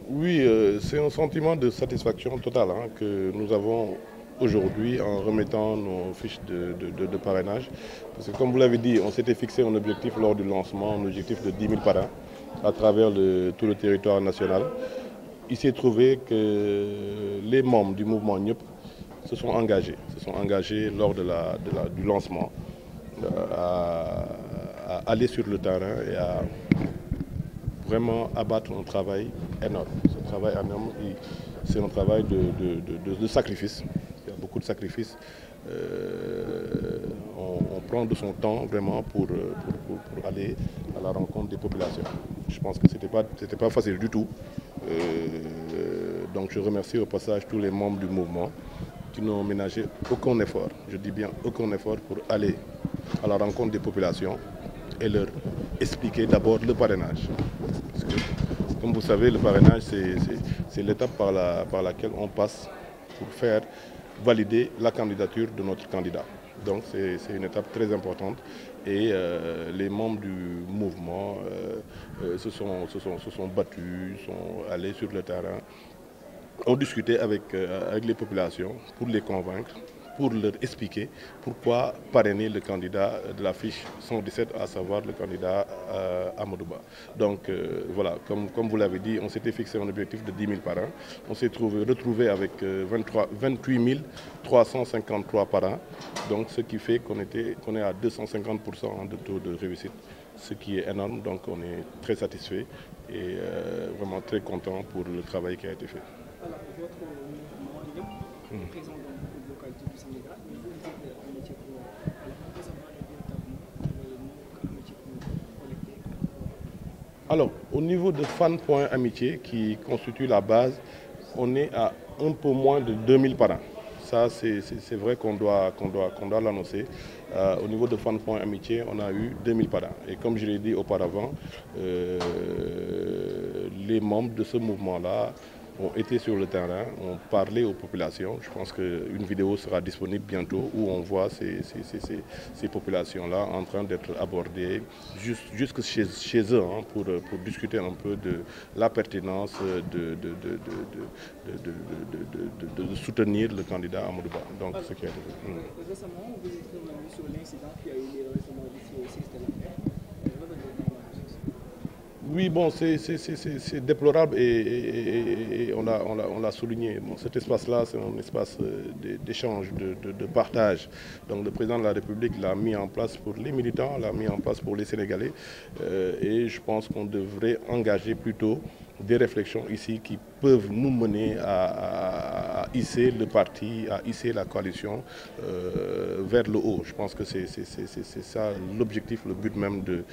Oui, c'est un sentiment de satisfaction totale que nous avons aujourd'hui en remettant nos fiches de parrainage. Parce que comme vous l'avez dit, on s'était fixé un objectif lors du lancement, un objectif de 10 000 parrains à travers tout le territoire national. Il s'est trouvé que les membres du mouvement NIOP se sont engagés lors du lancement à aller sur le terrain et à vraiment abattre un travail énorme. Ce travail énorme, c'est un travail de sacrifice. Il y a beaucoup de sacrifices. On prend de son temps vraiment pour aller à la rencontre des populations. Je pense que ce n'était pas facile du tout. Donc je remercie au passage tous les membres du mouvement qui n'ont ménagé aucun effort, je dis bien aucun effort pour aller à la rencontre des populations et leur expliquer d'abord le parrainage. Parce que, comme vous savez, le parrainage, c'est l'étape par laquelle on passe pour faire valider la candidature de notre candidat. Donc c'est une étape très importante et les membres du mouvement se sont battus, sont allés sur le terrain, ont discuté avec les populations pour les convaincre, pour leur expliquer pourquoi parrainer le candidat de la fiche 117, à savoir le candidat Amadou Ba. Donc voilà, comme vous l'avez dit, on s'était fixé un objectif de 10 000 parrains. On s'est retrouvé avec 28 353 parrains, donc ce qui fait qu'on est à 250% de taux de réussite, ce qui est énorme. Donc on est très satisfait et vraiment très content pour le travail qui a été fait. Alors, votre mouvement est présent dans beaucoup de localités du Sénégal, mais vous êtes en métier pour savoir véritablement métier pour collecter. Alors, au niveau de Fan.amitié, qui constitue la base, on est à un peu moins de 2000 parrains. Ça, c'est vrai qu'on doit l'annoncer. Au niveau de Fan.amitié, on a eu 2000 parrains. Et comme je l'ai dit auparavant, les membres de ce mouvement-là ont été sur le terrain, ont parlé aux populations. Je pense qu'une vidéo sera disponible bientôt où on voit ces populations-là en train d'être abordées jusque chez eux pour discuter un peu de la pertinence de soutenir le candidat Amadou Ba. Donc, ce qui a été fait. Récemment, vous êtes revenu sur l'incident qui a eu lieu récemment au CIS de l'affaire. Oui, bon, c'est déplorable et on l'a souligné. Bon, cet espace-là, c'est un espace d'échange, de partage. Donc le président de la République l'a mis en place pour les militants, l'a mis en place pour les Sénégalais. Et je pense qu'on devrait engager plutôt des réflexions ici qui peuvent nous mener à hisser le parti, à hisser la coalition vers le haut. Je pense que c'est ça l'objectif, le but même de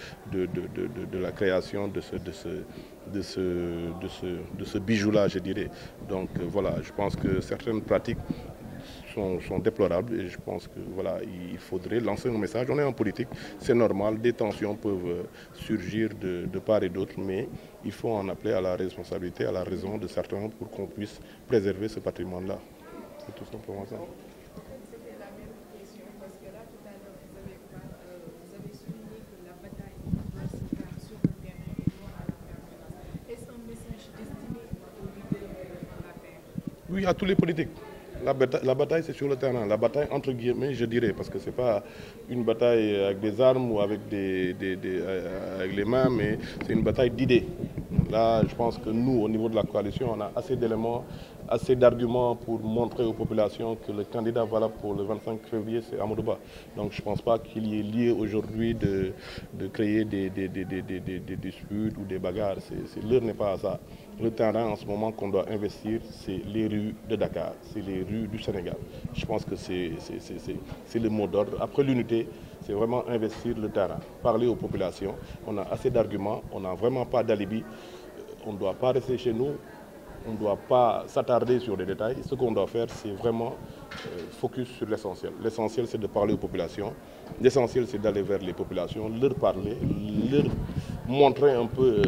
la création de ce bijou-là, je dirais. Donc voilà, je pense que certaines pratiques sont déplorables et je pense que voilà, il faudrait lancer un message. On est en politique, c'est normal, des tensions peuvent surgir de part et d'autre, mais il faut en appeler à la responsabilité, à la raison de certains pour qu'on puisse préserver ce patrimoine-là. C'est tout simplement ça. C'était la même question parce que là tout à l'heure vous avez souligné que la bataille doit se faire sur le terrain et non à la permanence. Est-ce un message destiné aux leaders de la terre? Oui, à tous les politiques. La bataille, c'est sur le terrain. La bataille, entre guillemets, je dirais, parce que ce n'est pas une bataille avec des armes ou avec avec les mains, mais c'est une bataille d'idées. Là, je pense que nous, au niveau de la coalition, on a assez d'éléments, assez d'arguments pour montrer aux populations que le candidat valable pour le 25 février, c'est Amadou Ba. Donc je ne pense pas qu'il y ait lieu aujourd'hui de créer des disputes ou des bagarres. L'heure n'est pas à ça. Le terrain en ce moment qu'on doit investir, c'est les rues de Dakar, c'est les rues du Sénégal. Je pense que c'est le mot d'ordre. Après l'unité, c'est vraiment investir le terrain, parler aux populations. On a assez d'arguments, on n'a vraiment pas d'alibi. On ne doit pas rester chez nous, on ne doit pas s'attarder sur les détails. Ce qu'on doit faire, c'est vraiment focus sur l'essentiel. L'essentiel, c'est de parler aux populations. L'essentiel, c'est d'aller vers les populations, leur parler, leur montrer un peu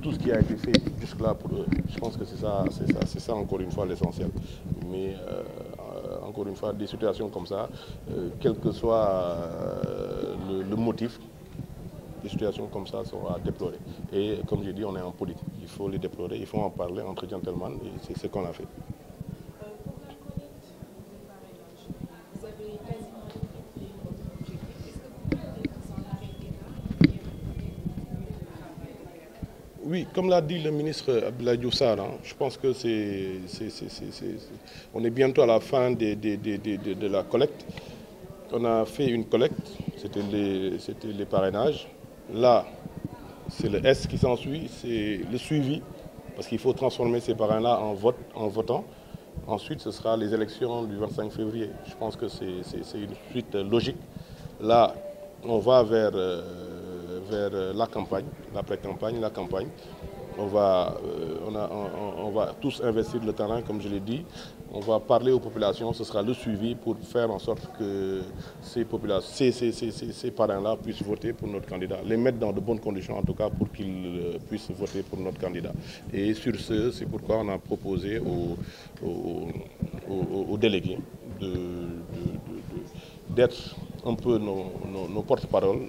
tout ce qui a été fait jusque-là pour eux. Je pense que c'est ça encore une fois l'essentiel. Mais encore une fois, des situations comme ça, quel que soit le motif, des situations comme ça sont à déplorer. Et comme j'ai dit, on est en politique. Il faut les déplorer, il faut en parler entre gentlemen et c'est ce qu'on a fait. Oui, comme l'a dit le ministre Abdoulaye Diouf Sarr, je pense que on est bientôt à la fin de la collecte. On a fait une collecte, c'était les parrainages. Là, c'est le S qui s'ensuit, c'est le suivi, parce qu'il faut transformer ces parrains-là en votants. Ensuite, ce sera les élections du 25 février. Je pense que c'est une suite logique. Là, on va vers la campagne, l'après-campagne, la campagne. On va tous investir le terrain, comme je l'ai dit. On va parler aux populations, ce sera le suivi pour faire en sorte que ces parrains-là puissent voter pour notre candidat. Les mettre dans de bonnes conditions, en tout cas, pour qu'ils puissent voter pour notre candidat. Et sur ce, c'est pourquoi on a proposé aux délégués d'être un peu nos porte-parole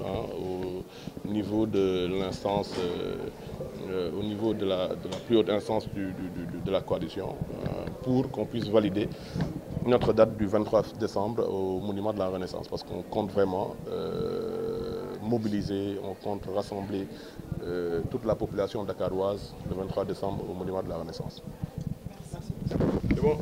au niveau de l'instance, au niveau de la plus haute instance de la coalition, pour qu'on puisse valider notre date du 23 décembre au Monument de la Renaissance, parce qu'on compte vraiment mobiliser, on compte rassembler toute la population dakaroise le 23 décembre au Monument de la Renaissance. C'est bon.